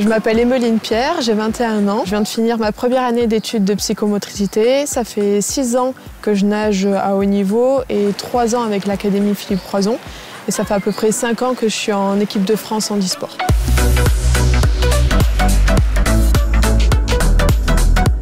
Je m'appelle Emeline Pierre, j'ai 21 ans. Je viens de finir ma première année d'études de psychomotricité. Ça fait 6 ans que je nage à haut niveau et 3 ans avec l'Académie Philippe Croizon. Et ça fait à peu près 5 ans que je suis en équipe de France handisport.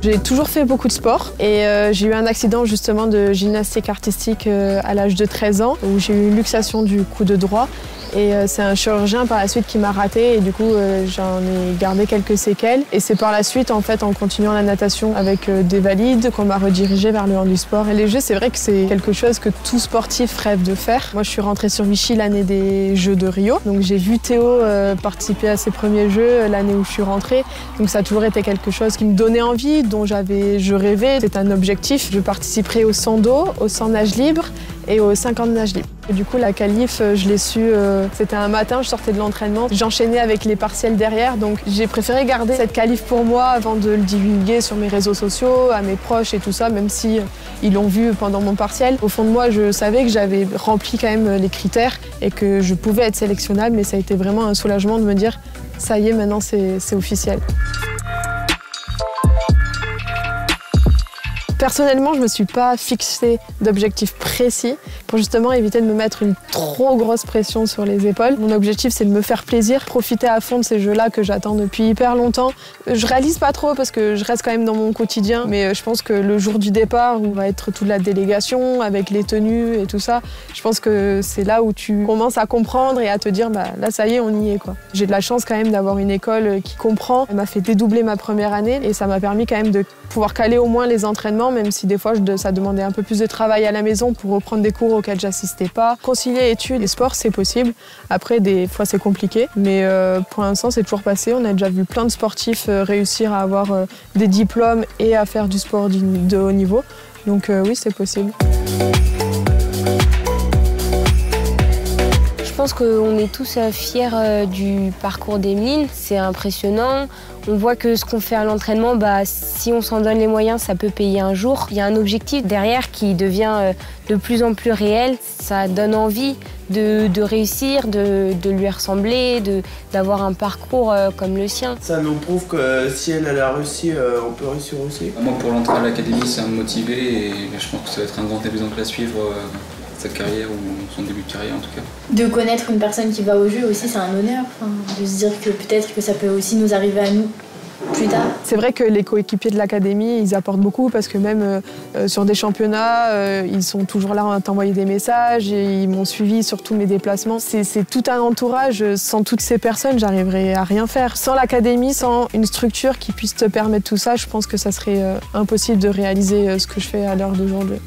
J'ai toujours fait beaucoup de sport et j'ai eu un accident justement de gymnastique artistique à l'âge de 13 ans où j'ai eu une luxation du coude droit. Et c'est un chirurgien par la suite qui m'a raté et du coup j'en ai gardé quelques séquelles. Et c'est par la suite en fait en continuant la natation avec des valides qu'on m'a redirigée vers le handisport. Et les jeux, c'est vrai que c'est quelque chose que tout sportif rêve de faire. Moi je suis rentrée sur Vichy l'année des Jeux de Rio. Donc j'ai vu Théo participer à ses premiers Jeux l'année où je suis rentrée. Donc ça a toujours été quelque chose qui me donnait envie, dont je rêvais. C'est un objectif. Je participerai au 100 dos, au 100 nage libre et au 50 nage libre. Et du coup, la qualif, je l'ai su, c'était un matin, je sortais de l'entraînement. J'enchaînais avec les partiels derrière, donc j'ai préféré garder cette qualif pour moi avant de le divulguer sur mes réseaux sociaux, à mes proches et tout ça, même si ils l'ont vu pendant mon partiel. Au fond de moi, je savais que j'avais rempli quand même les critères et que je pouvais être sélectionnable, mais ça a été vraiment un soulagement de me dire « ça y est, maintenant c'est officiel ». Personnellement, je ne me suis pas fixé d'objectif précis pour justement éviter de me mettre une trop grosse pression sur les épaules. Mon objectif, c'est de me faire plaisir, profiter à fond de ces jeux-là que j'attends depuis hyper longtemps. Je réalise pas trop parce que je reste quand même dans mon quotidien, mais je pense que le jour du départ, où va être toute la délégation avec les tenues et tout ça, je pense que c'est là où tu commences à comprendre et à te dire bah là ça y est, on y est quoi. J'ai de la chance quand même d'avoir une école qui comprend. Elle m'a fait dédoubler ma première année et ça m'a permis quand même de pouvoir caler au moins les entraînements, même si des fois ça demandait un peu plus de travail à la maison pour reprendre des cours auxquels j'assistais pas. Concilier études et sport, c'est possible. Après, des fois, c'est compliqué. Mais pour l'instant, c'est toujours passé. On a déjà vu plein de sportifs réussir à avoir des diplômes et à faire du sport de haut niveau. Donc oui, c'est possible. Je pense qu'on est tous fiers du parcours d'Emeline. C'est impressionnant. On voit que ce qu'on fait à l'entraînement, si on s'en donne les moyens, ça peut payer un jour. Il y a un objectif derrière qui devient de plus en plus réel. Ça donne envie de réussir, de lui ressembler, d'avoir un parcours comme le sien. Ça nous prouve que si elle a réussi, on peut réussir aussi. Moi, pour l'entrée à l'académie, ça m'a motivé et je pense que ça va être un grand exemple à suivre. Sa carrière ou son début de carrière en tout cas. De connaître une personne qui va au jeu aussi, c'est un honneur. De se dire que peut-être que ça peut aussi nous arriver à nous plus tard. C'est vrai que les coéquipiers de l'académie, ils apportent beaucoup parce que même sur des championnats, ils sont toujours là à t'envoyer des messages et ils m'ont suivi sur tous mes déplacements. C'est tout un entourage. Sans toutes ces personnes, j'arriverais à rien faire. Sans l'académie, sans une structure qui puisse te permettre tout ça, je pense que ça serait impossible de réaliser ce que je fais à l'heure d'aujourd'hui.